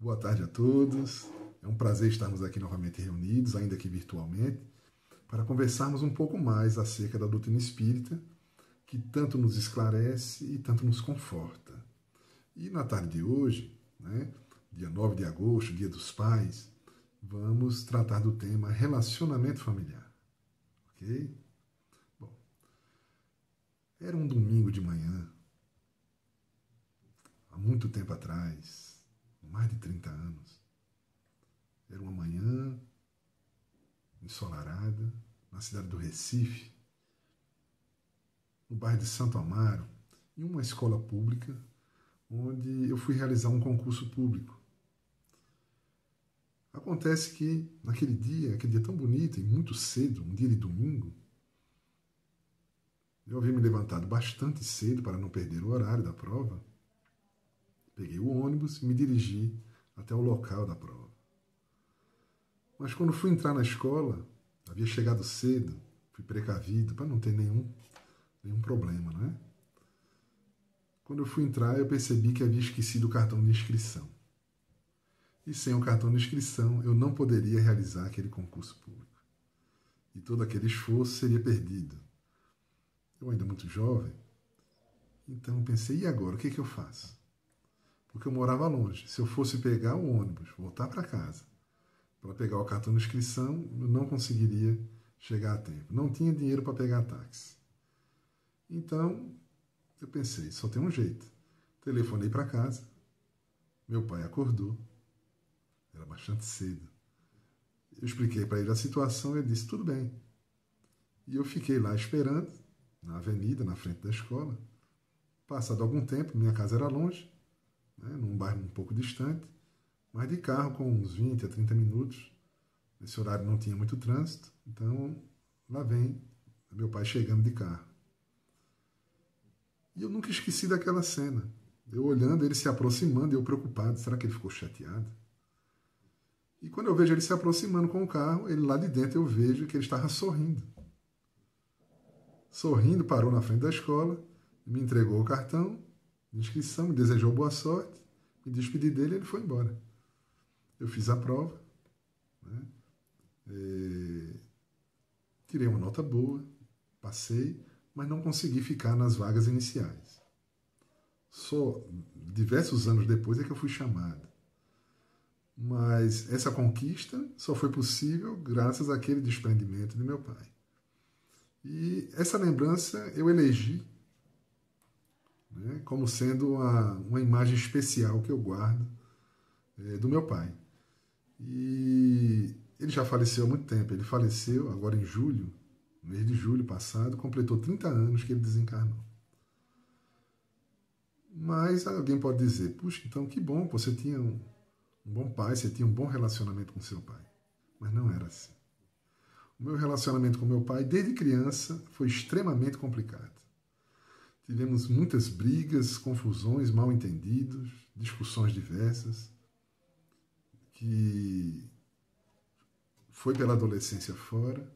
Boa tarde a todos. É um prazer estarmos aqui novamente reunidos, ainda que virtualmente, para conversarmos um pouco mais acerca da doutrina espírita, que tanto nos esclarece e tanto nos conforta. E na tarde de hoje, dia 9 de agosto, Dia dos Pais, vamos tratar do tema relacionamento familiar. Ok? Bom, era um domingo de manhã, há muito tempo atrás, mais de 30 anos. Era uma manhã ensolarada, na cidade do Recife, no bairro de Santo Amaro, em uma escola pública, onde eu fui realizar um concurso público. Acontece que, naquele dia, aquele dia tão bonito e muito cedo, um dia de domingo, eu havia me levantado bastante cedo para não perder o horário da prova. Peguei o ônibus e me dirigi até o local da prova. Mas quando fui entrar na escola, havia chegado cedo, fui precavido para não ter nenhum problema, não é? Quando eu fui entrar, eu percebi que havia esquecido o cartão de inscrição. E sem o cartão de inscrição, eu não poderia realizar aquele concurso público. E todo aquele esforço seria perdido. Eu ainda muito jovem, então eu pensei, e agora, o que eu faço? Porque eu morava longe. Se eu fosse pegar o ônibus, voltar para casa, para pegar o cartão de inscrição, eu não conseguiria chegar a tempo. Não tinha dinheiro para pegar táxi. Então, eu pensei, só tem um jeito. Telefonei para casa, meu pai acordou, era bastante cedo. Eu expliquei para ele a situação e ele disse, tudo bem. E eu fiquei lá esperando, na avenida, na frente da escola. Passado algum tempo, minha casa era longe, num bairro um pouco distante, mas de carro com uns 20 a 30 minutos. Nesse horário não tinha muito trânsito, então lá vem meu pai chegando de carro. E eu nunca esqueci daquela cena. Eu olhando, ele se aproximando, e eu preocupado, será que ele ficou chateado? E quando eu vejo ele se aproximando com o carro, ele lá de dentro eu vejo que ele estava sorrindo. Sorrindo, parou na frente da escola, me entregou o cartão de inscrição, me desejou boa sorte, me despedi dele e ele foi embora. Eu fiz a prova, tirei uma nota boa, passei, mas não consegui ficar nas vagas iniciais. Só diversos anos depois é que eu fui chamado. Mas essa conquista só foi possível graças àquele desprendimento de meu pai. E essa lembrança eu elegi como sendo uma imagem especial que eu guardo do meu pai. E ele já faleceu há muito tempo. Ele faleceu agora em julho, no mês de julho passado, completou 30 anos que ele desencarnou. Mas alguém pode dizer, puxa, então que bom, você tinha um bom pai, você tinha um bom relacionamento com seu pai. Mas não era assim. O meu relacionamento com meu pai, desde criança, foi extremamente complicado. Tivemos muitas brigas, confusões, mal-entendidos, discussões diversas, que foi pela adolescência fora,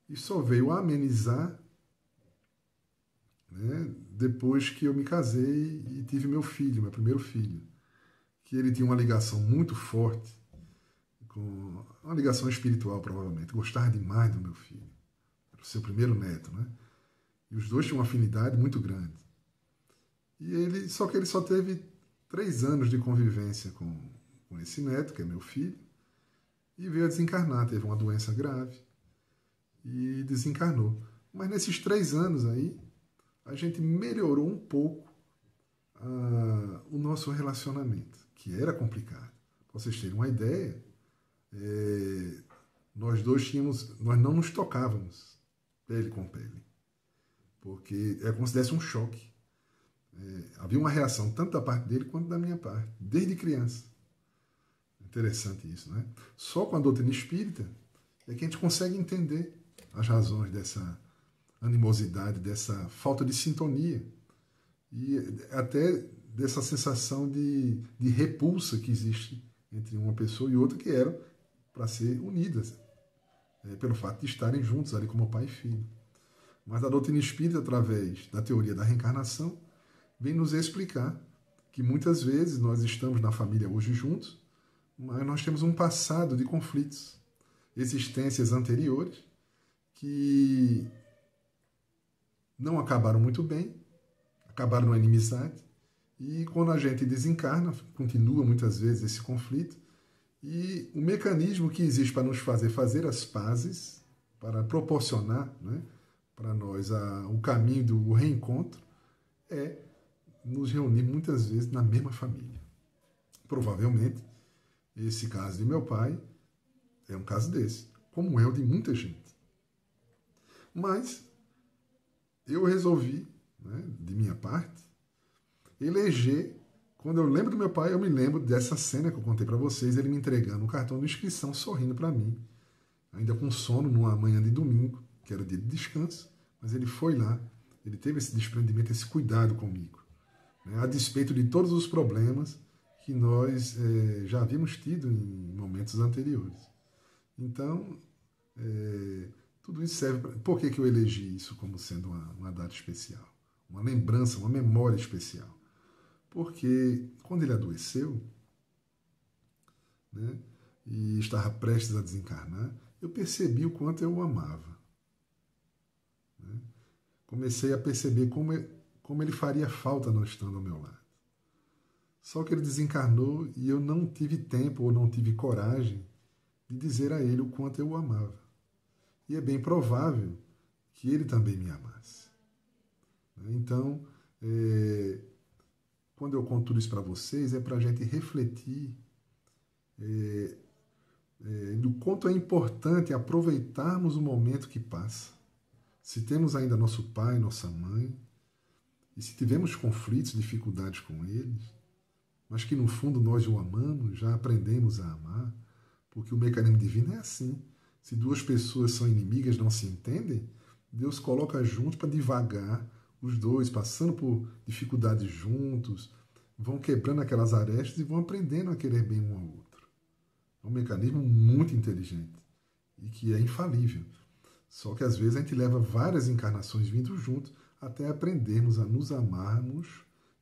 e só veio a amenizar depois que eu me casei e tive meu filho, meu primeiro filho, que ele tinha uma ligação muito forte, com uma ligação espiritual, provavelmente. Gostava demais do meu filho. Era o seu primeiro neto, E os dois tinham uma afinidade muito grande. Só que ele só teve 3 anos de convivência com esse neto, que é meu filho, e veio a desencarnar. Teve uma doença grave e desencarnou. Mas nesses 3 anos aí, a gente melhorou um pouco o nosso relacionamento, que era complicado. Para vocês terem uma ideia, nós não nos tocávamos pele com pele, porque é como se desse um choque. Havia uma reação tanto da parte dele quanto da minha parte, desde criança. Interessante isso, Só com a doutrina espírita é que a gente consegue entender as razões dessa animosidade, dessa falta de sintonia e até dessa sensação de repulsa que existe entre uma pessoa e outra, que eram para ser unidas, pelo fato de estarem juntos ali como pai e filho. Mas a doutrina espírita, através da teoria da reencarnação, vem nos explicar que muitas vezes nós estamos na família hoje juntos, mas nós temos um passado de conflitos, existências anteriores que não acabaram muito bem, acabaram na inimizade, e quando a gente desencarna, continua muitas vezes esse conflito, e o mecanismo que existe para nos fazer as pazes, para proporcionar, né, para nós o caminho do reencontro, é nos reunir muitas vezes na mesma família. Provavelmente, esse caso de meu pai é um caso desse, como é o de muita gente. Mas eu resolvi, né, de minha parte, eleger. Quando eu lembro do meu pai, eu me lembro dessa cena que eu contei para vocês, ele me entregando um cartão de inscrição, sorrindo para mim, ainda com sono, numa manhã de domingo, que era dia de descanso, mas ele foi lá, ele teve esse desprendimento, esse cuidado comigo, né, a despeito de todos os problemas que nós já havíamos tido em momentos anteriores. Então, tudo isso serve para... Por que eu elegi isso como sendo uma data especial? Uma lembrança, uma memória especial. Porque quando ele adoeceu, né, e estava prestes a desencarnar, eu percebi o quanto eu o amava. Né? Comecei a perceber como ele faria falta não estando ao meu lado. Só que ele desencarnou e eu não tive tempo ou não tive coragem de dizer a ele o quanto eu o amava. E é bem provável que ele também me amasse. Então, quando eu conto tudo isso para vocês, é para a gente refletir do quanto é importante aproveitarmos o momento que passa. Se temos ainda nosso pai, nossa mãe, e se tivemos conflitos, dificuldades com eles, mas que no fundo nós o amamos, já aprendemos a amar, porque o mecanismo divino é assim. Se duas pessoas são inimigas, não se entendem, Deus coloca juntos para devagar os dois, passando por dificuldades juntos, vão quebrando aquelas arestas e vão aprendendo a querer bem um ao outro. É um mecanismo muito inteligente e que é infalível. Só que às vezes a gente leva várias encarnações vindo juntos até aprendermos a nos amarmos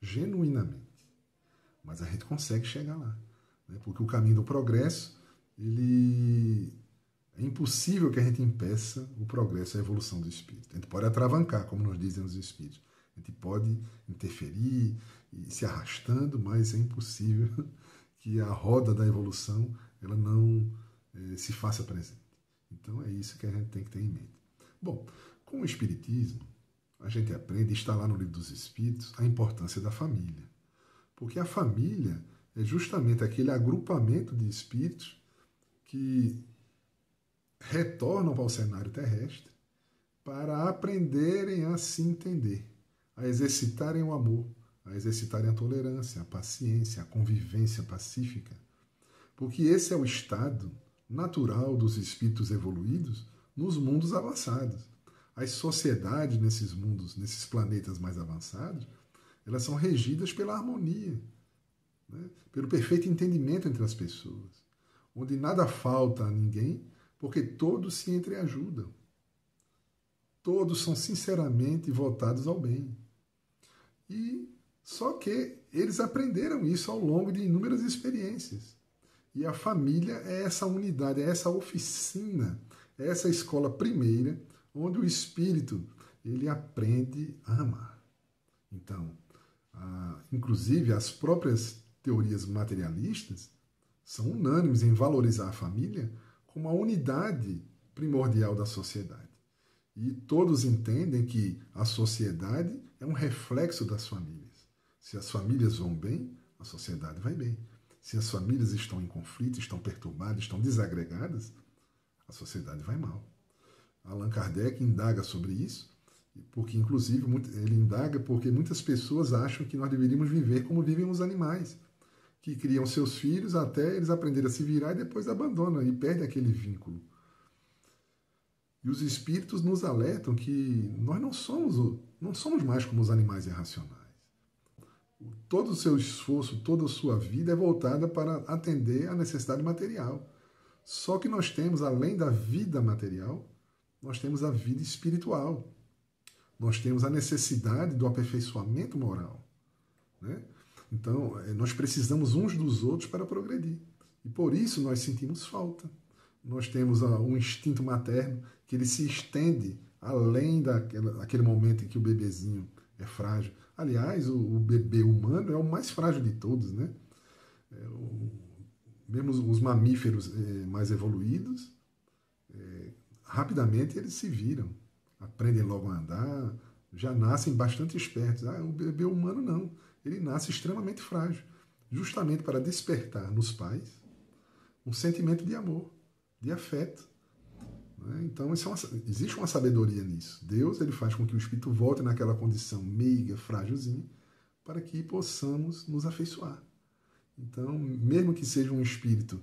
genuinamente. Mas a gente consegue chegar lá, né? Porque o caminho do progresso, é impossível que a gente impeça o progresso, a evolução do espírito. A gente pode atravancar, como nos dizem os espíritos. A gente pode interferir e se arrastando, mas é impossível que a roda da evolução ela não se faça presente. Então é isso que a gente tem que ter em mente. Bom, com o espiritismo, a gente aprende, está lá no Livro dos Espíritos, a importância da família. Porque a família é justamente aquele agrupamento de espíritos que retornam para o cenário terrestre para aprenderem a se entender, a exercitarem o amor, a exercitarem a tolerância, a paciência, a convivência pacífica. Porque esse é o estado natural dos espíritos evoluídos nos mundos avançados. As sociedades nesses mundos, nesses planetas mais avançados, elas são regidas pela harmonia, né? Pelo perfeito entendimento entre as pessoas, onde nada falta a ninguém, porque todos se entreajudam. Todos são sinceramente votados ao bem. E só que eles aprenderam isso ao longo de inúmeras experiências. E a família é essa unidade, é essa oficina, é essa escola primeira, onde o espírito ele aprende a amar. Então, inclusive as próprias teorias materialistas são unânimes em valorizar a família como a unidade primordial da sociedade. E todos entendem que a sociedade é um reflexo das famílias. Se as famílias vão bem, a sociedade vai bem. Se as famílias estão em conflito, estão perturbadas, estão desagregadas, a sociedade vai mal. Allan Kardec indaga sobre isso, porque inclusive ele indaga porque muitas pessoas acham que nós deveríamos viver como vivem os animais, que criam seus filhos até eles aprenderem a se virar e depois abandonam e perdem aquele vínculo. E os espíritos nos alertam que nós não somos mais como os animais irracionais. Todo o seu esforço, toda a sua vida é voltada para atender à necessidade material. Só que nós temos, além da vida material, nós temos a vida espiritual. Nós temos a necessidade do aperfeiçoamento moral, né? Então, nós precisamos uns dos outros para progredir. E por isso nós sentimos falta. Nós temos um instinto materno que ele se estende além daquele momento em que o bebezinho é frágil. Aliás, o bebê humano é o mais frágil de todos, né? Mesmo os mamíferos mais evoluídos, rapidamente eles se viram, aprendem logo a andar, já nascem bastante espertos. O bebê humano não, ele nasce extremamente frágil, justamente para despertar nos pais um sentimento de amor, de afeto. Então, existe uma sabedoria nisso. Deus ele faz com que o espírito volte naquela condição meiga, frágilzinha, para que possamos nos afeiçoar. Então, mesmo que seja um espírito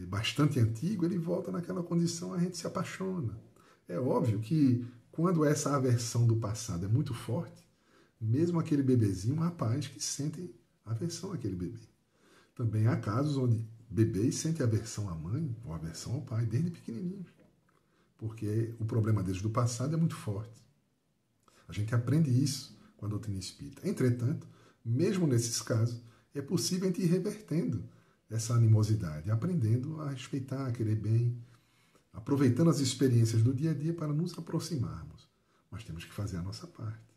bastante antigo, ele volta naquela condição, a gente se apaixona. É óbvio que quando essa aversão do passado é muito forte, mesmo aquele bebezinho, há pais que sentem aversão àquele bebê. Também há casos onde bebês sentem aversão à mãe ou aversão ao pai, desde pequenininhos. Porque o problema deles do passado é muito forte. A gente aprende isso com a doutrina espírita. Entretanto, mesmo nesses casos, é possível a gente ir revertendo essa animosidade, aprendendo a respeitar, a querer bem, aproveitando as experiências do dia a dia para nos aproximarmos. Mas temos que fazer a nossa parte.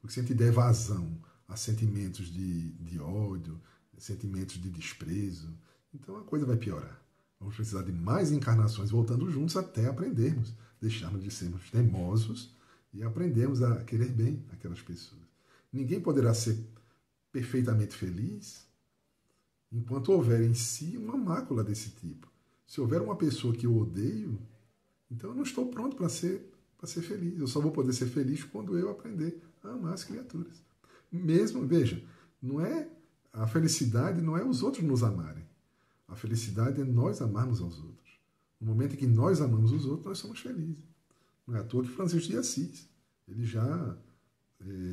Porque se a gente der vazão a sentimentos de ódio, sentimentos de desprezo, então a coisa vai piorar. Vamos precisar de mais encarnações voltando juntos até aprendermos, deixarmos de sermos teimosos e aprendermos a querer bem aquelas pessoas. Ninguém poderá ser perfeitamente feliz enquanto houver em si uma mácula desse tipo. Se houver uma pessoa que eu odeio, então eu não estou pronto para ser feliz. Eu só vou poder ser feliz quando eu aprender a amar as criaturas. Mesmo, veja, a felicidade não é os outros nos amarem. A felicidade é nós amarmos aos outros. No momento em que nós amamos os outros, nós somos felizes. Não é à toa que Francisco de Assis, ele já,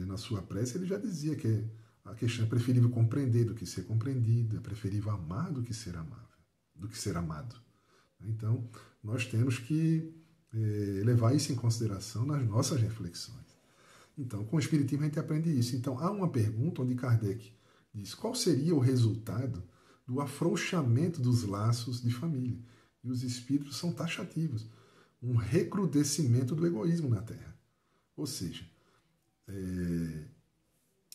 na sua prece, ele já dizia que a questão é preferível compreender do que ser compreendido, é preferível amar do que ser amável, do que ser amado. Então, nós temos que levar isso em consideração nas nossas reflexões. Então, com o Espiritismo a gente aprende isso. Então, há uma pergunta onde Kardec diz qual seria o resultado do afrouxamento dos laços de família. E os espíritos são taxativos. Um recrudescimento do egoísmo na Terra. Ou seja,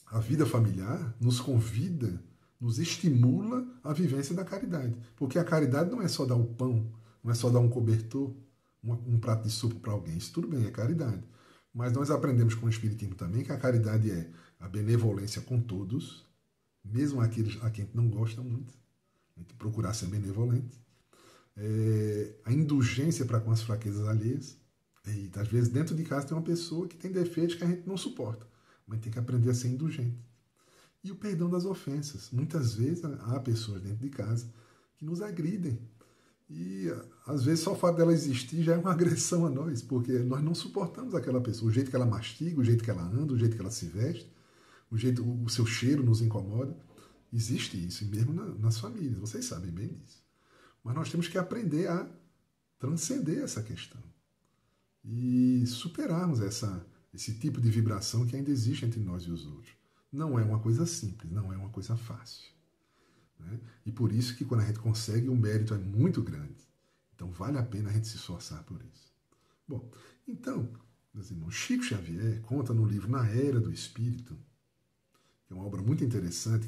a vida familiar nos convida, nos estimula a vivência da caridade. Porque a caridade não é só dar o pão, não é só dar um cobertor, um prato de sopa para alguém. Isso tudo bem, é caridade. Mas nós aprendemos com o Espiritismo também que a caridade é a benevolência com todos, mesmo aqueles a quem a gente não gosta muito. A gente procurar ser benevolente. A indulgência para com as fraquezas alheias. E, às vezes, dentro de casa tem uma pessoa que tem defeitos que a gente não suporta. Mas tem que aprender a ser indulgente. E o perdão das ofensas. Muitas vezes há pessoas dentro de casa que nos agridem. E, às vezes, só o fato dela existir já é uma agressão a nós, porque nós não suportamos aquela pessoa. O jeito que ela mastiga, o jeito que ela anda, o jeito que ela se veste, o seu cheiro nos incomoda. Existe isso, mesmo nas famílias, vocês sabem bem disso. Mas nós temos que aprender a transcender essa questão e superarmos esse tipo de vibração que ainda existe entre nós e os outros. Não é uma coisa simples, não é uma coisa fácil. Né? E por isso que quando a gente consegue, o mérito é muito grande. Então vale a pena a gente se esforçar por isso. Bom, então, meus irmãos, Chico Xavier conta no livro Na Era do Espírito, que é uma obra muito interessante,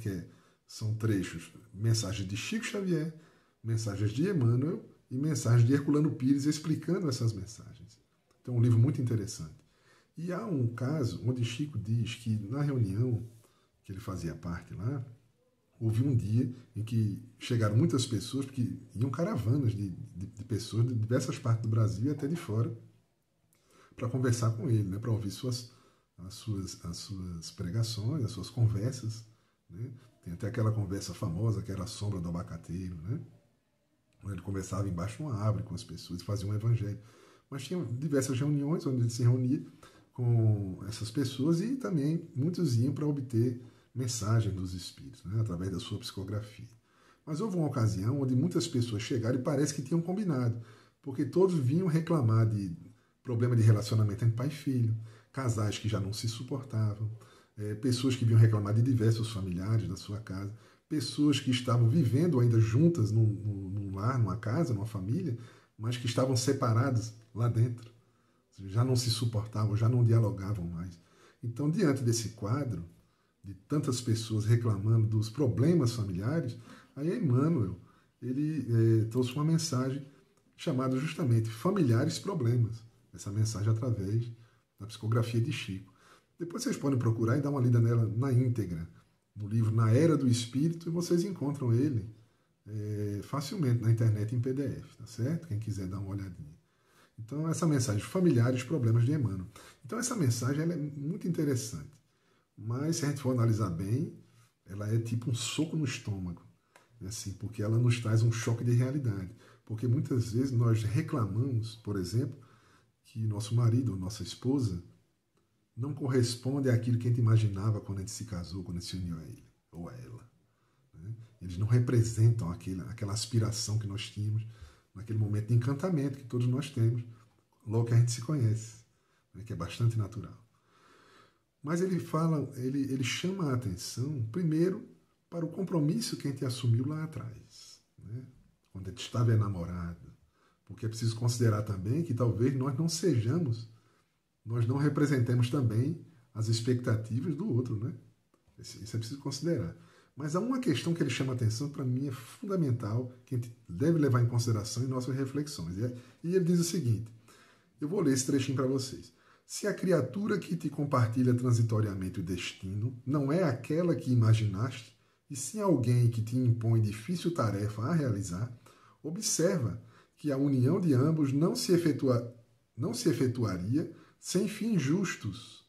são trechos, mensagens de Chico Xavier, mensagens de Emmanuel e mensagens de Herculano Pires explicando essas mensagens. Então é um livro muito interessante. E há um caso onde Chico diz que na reunião que ele fazia parte lá, houve um dia em que chegaram muitas pessoas, porque iam caravanas de pessoas de diversas partes do Brasil e até de fora, para conversar com ele, né, para ouvir as suas pregações, as suas conversas. Né? Tem até aquela conversa famosa que era a sombra do abacateiro, né? Onde ele conversava embaixo de uma árvore com as pessoas e fazia um evangelho. Mas tinha diversas reuniões onde ele se reunia com essas pessoas e também muitos iam para obter mensagem dos espíritos, né? Através da sua psicografia. Mas houve uma ocasião onde muitas pessoas chegaram e parece que tinham combinado, porque todos vinham reclamar de problema de relacionamento entre pai e filho, casais que já não se suportavam, pessoas que vinham reclamar de diversos familiares da sua casa, pessoas que estavam vivendo ainda juntas num lar, numa casa, numa família, mas que estavam separadas lá dentro. Já não se suportavam, já não dialogavam mais. Então, diante desse quadro, de tantas pessoas reclamando dos problemas familiares, aí Emmanuel, ele trouxe uma mensagem chamada justamente Familiares Problemas. Essa mensagem através da psicografia de Chico. Depois vocês podem procurar e dar uma lida nela na íntegra, no livro Na Era do Espírito, e vocês encontram ele facilmente na internet em PDF, tá certo? Quem quiser dar uma olhadinha. Então, essa mensagem, Familiares Problemas de Emmanuel. Então, essa mensagem ela é muito interessante. Mas, se a gente for analisar bem, ela é tipo um soco no estômago. Assim, porque ela nos traz um choque de realidade. Porque muitas vezes nós reclamamos, por exemplo, que nosso marido ou nossa esposa não corresponde àquilo que a gente imaginava quando a gente se casou, quando a gente se uniu a ele ou a ela. Né? Eles não representam aquela aspiração que nós tínhamos naquele momento de encantamento que todos nós temos, logo que a gente se conhece, né? Que é bastante natural. Mas ele chama a atenção, primeiro, para o compromisso que a gente assumiu lá atrás, né? Quando a gente estava enamorado. Porque é preciso considerar também que talvez nós não representemos também as expectativas do outro, né? Isso é preciso considerar. Mas há uma questão que ele chama a atenção, para mim é fundamental, que a gente deve levar em consideração em nossas reflexões. E ele diz o seguinte, eu vou ler esse trechinho para vocês. Se a criatura que te compartilha transitoriamente o destino não é aquela que imaginaste, e sim alguém que te impõe difícil tarefa a realizar, observa que a união de ambos não se efetuaria sem fins justos,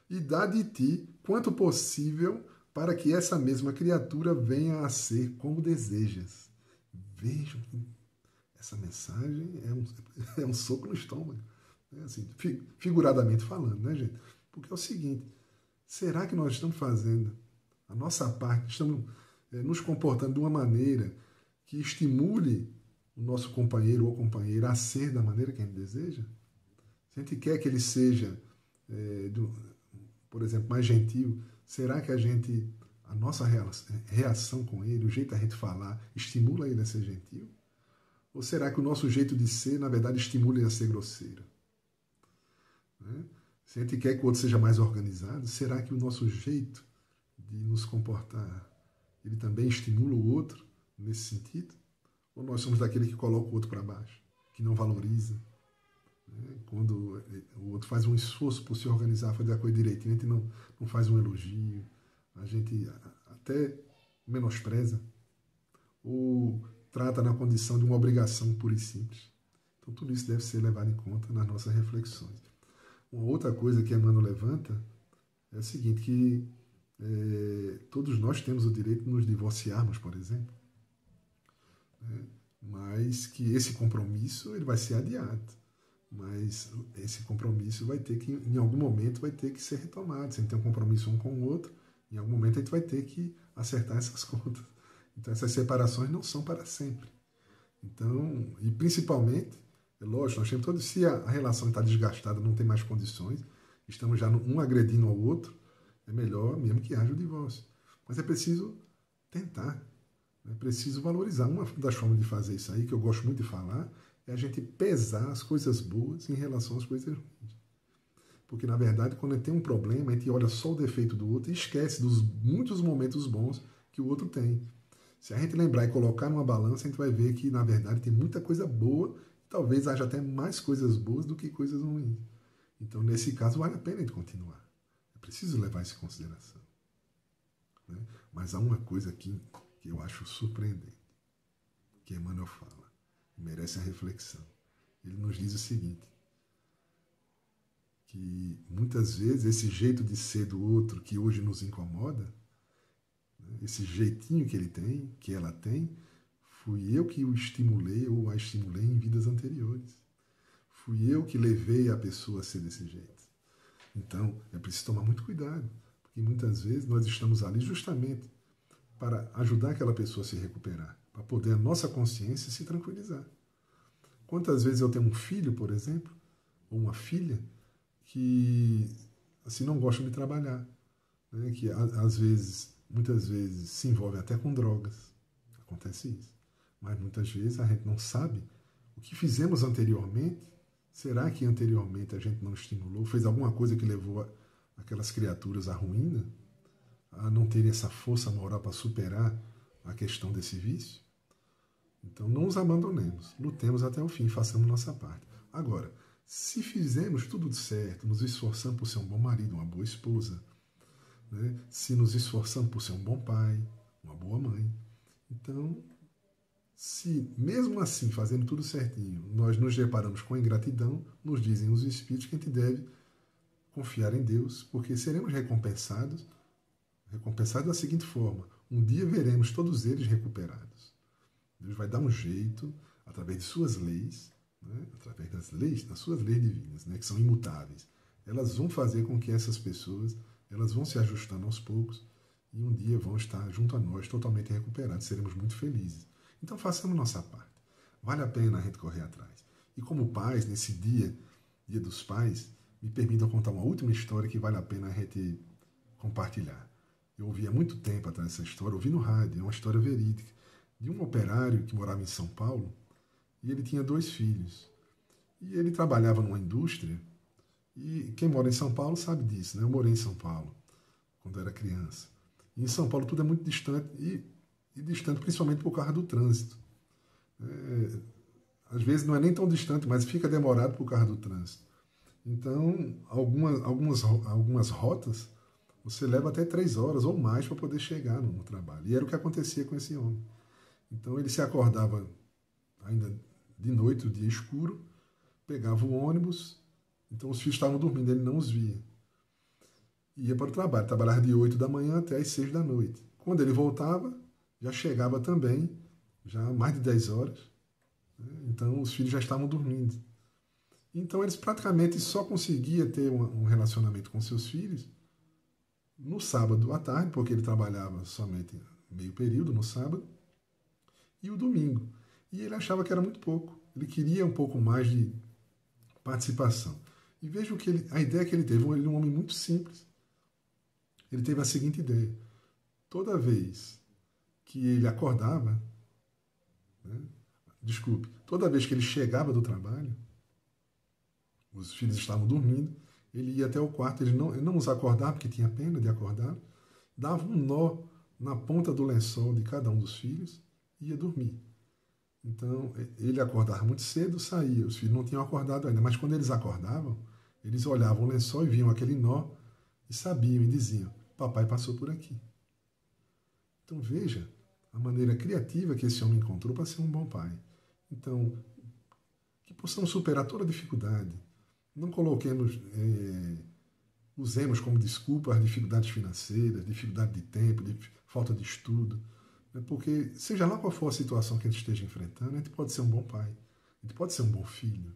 e dá de ti quanto possível para que essa mesma criatura venha a ser como desejas. Vejam, essa mensagem é um soco no estômago. Né? Assim, figuradamente falando, né, gente? Porque é o seguinte, será que nós estamos fazendo a nossa parte, estamos nos comportando de uma maneira que estimule o nosso companheiro ou companheira a ser da maneira que a gente deseja? Se a gente quer que ele seja, por exemplo, mais gentil, será que a nossa reação com ele, o jeito da gente falar, estimula ele a ser gentil? Ou será que o nosso jeito de ser, na verdade, estimula ele a ser grosseiro? Né? Se a gente quer que o outro seja mais organizado, será que o nosso jeito de nos comportar, ele também estimula o outro nesse sentido? Ou nós somos daquele que coloca o outro para baixo, que não valoriza? Quando o outro faz um esforço por se organizar, fazer a coisa direitinho, a gente não faz um elogio, a gente até menospreza, ou trata na condição de uma obrigação pura e simples. Então tudo isso deve ser levado em conta nas nossas reflexões. Uma outra coisa que Emmanuel levanta é o seguinte, que todos nós temos o direito de nos divorciarmos, por exemplo, né? Mas que esse compromisso ele vai ser adiado. Mas esse compromisso vai ter que, em algum momento, vai ter que ser retomado. Se a gente tem um compromisso um com o outro, em algum momento a gente vai ter que acertar essas contas. Então essas separações não são para sempre. Então, e principalmente, é lógico, nós temos todos, se a relação está desgastada, não tem mais condições, estamos já um agredindo ao outro, é melhor mesmo que haja o divórcio. Mas é preciso tentar, é preciso valorizar. Uma das formas de fazer isso aí, que eu gosto muito de falar, é a gente pesar as coisas boas em relação às coisas ruins. Porque, na verdade, quando a gente tem um problema, a gente olha só o defeito do outro e esquece dos muitos momentos bons que o outro tem. Se a gente lembrar e colocar numa balança, a gente vai ver que, na verdade, tem muita coisa boa, talvez haja até mais coisas boas do que coisas ruins. Então, nesse caso, vale a pena a gente continuar. É preciso levar isso em consideração. Né? Mas há uma coisa aqui que eu acho surpreendente, que Emmanuel fala, merece a reflexão. Ele nos diz o seguinte, que muitas vezes esse jeito de ser do outro que hoje nos incomoda, né, esse jeitinho que ele tem, que ela tem, fui eu que o estimulei ou a estimulei em vidas anteriores. Fui eu que levei a pessoa a ser desse jeito. Então, é preciso tomar muito cuidado, porque muitas vezes nós estamos ali justamente para ajudar aquela pessoa a se recuperar, para poder a nossa consciência se tranquilizar. Quantas vezes eu tenho um filho, por exemplo, ou uma filha, que assim não gosta de trabalhar. né, que às vezes, muitas vezes, se envolve até com drogas. Acontece isso. Mas muitas vezes a gente não sabe o que fizemos anteriormente. Será que anteriormente a gente não estimulou, fez alguma coisa que levou aquelas criaturas à ruína, a não terem essa força moral para superar a questão desse vício? Então não os abandonemos, lutemos até o fim, façamos nossa parte. Agora, se fizermos tudo certo, nos esforçamos por ser um bom marido, uma boa esposa, né? Se nos esforçamos por ser um bom pai, uma boa mãe, então, se mesmo assim, fazendo tudo certinho, nós nos deparamos com a ingratidão, nos dizem os Espíritos que a gente deve confiar em Deus, porque seremos recompensados da seguinte forma: um dia veremos todos eles recuperados. Deus vai dar um jeito, através de suas leis, né, através das suas leis divinas, né, que são imutáveis. Elas vão fazer com que essas pessoas, elas vão se ajustando aos poucos e um dia vão estar junto a nós totalmente recuperados. Seremos muito felizes. Então façamos nossa parte. Vale a pena a gente correr atrás. E como pais, nesse dia dos pais, me permitam contar uma última história que vale a pena a gente compartilhar. Eu ouvi há muito tempo atrás essa história, ouvi no rádio, é uma história verídica, de um operário que morava em São Paulo e ele tinha 2 filhos. E ele trabalhava numa indústria e quem mora em São Paulo sabe disso, né? Eu morei em São Paulo quando era criança. E em São Paulo tudo é muito distante e distante principalmente por causa do trânsito. Às vezes não é nem tão distante, mas fica demorado por causa do trânsito. Então, algumas rotas você leva até 3 horas ou mais para poder chegar no trabalho. E era o que acontecia com esse homem. Então ele se acordava ainda de noite, o dia escuro, pegava o ônibus, então os filhos estavam dormindo, ele não os via. Ia para o trabalho, trabalhava de 8 da manhã até as 6 da noite. Quando ele voltava, já chegava também, já mais de 10 horas, né? Então os filhos já estavam dormindo. Então eles praticamente só conseguiam ter um relacionamento com seus filhos no sábado à tarde, porque ele trabalhava somente meio período no sábado, e o domingo. E ele achava que era muito pouco. Ele queria um pouco mais de participação. E vejam que a ideia que ele teve, ele é um homem muito simples. Ele teve a seguinte ideia: toda vez que ele acordava, né, toda vez que ele chegava do trabalho, os filhos estavam dormindo, ele ia até o quarto, ele não os acordava, porque tinha pena de acordar, dava um nó na ponta do lençol de cada um dos filhos e ia dormir. Então, ele acordava muito cedo, saía, os filhos não tinham acordado ainda, mas quando eles acordavam, eles olhavam o lençol e viam aquele nó e sabiam e diziam: papai passou por aqui. Então veja a maneira criativa que esse homem encontrou para ser um bom pai. Então, que possamos superar toda dificuldade. Não coloquemos, usemos como desculpa as dificuldades financeiras, dificuldade de tempo, falta de estudo. Porque, seja lá qual for a situação que a gente esteja enfrentando, a gente pode ser um bom pai, a gente pode ser um bom filho,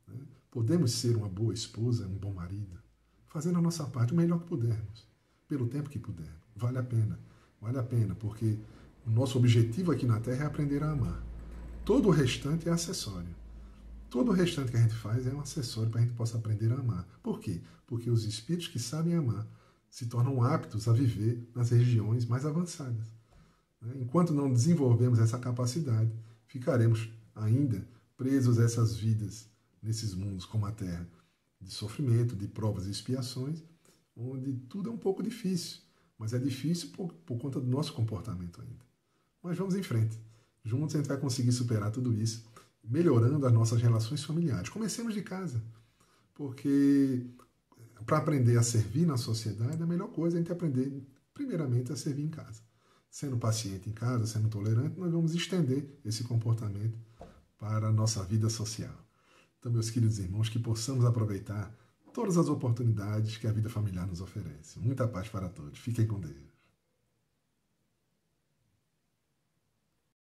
né? Podemos ser uma boa esposa, um bom marido, fazendo a nossa parte o melhor que pudermos, pelo tempo que pudermos. Vale a pena, porque o nosso objetivo aqui na Terra é aprender a amar. Todo o restante é acessório. Todo o restante que a gente faz é um acessório para a gente possa aprender a amar. Por quê? Porque os espíritos que sabem amar se tornam aptos a viver nas regiões mais avançadas. Enquanto não desenvolvemos essa capacidade, ficaremos ainda presos a essas vidas, nesses mundos como a Terra, de sofrimento, de provas e expiações, onde tudo é um pouco difícil, mas é difícil por conta do nosso comportamento ainda. Mas vamos em frente. Juntos a gente vai conseguir superar tudo isso, melhorando as nossas relações familiares. Comecemos de casa, porque para aprender a servir na sociedade, a melhor coisa é a gente aprender, primeiramente, a servir em casa. Sendo paciente em casa, sendo tolerante, nós vamos estender esse comportamento para a nossa vida social. Então, meus queridos irmãos, que possamos aproveitar todas as oportunidades que a vida familiar nos oferece. Muita paz para todos. Fiquem com Deus.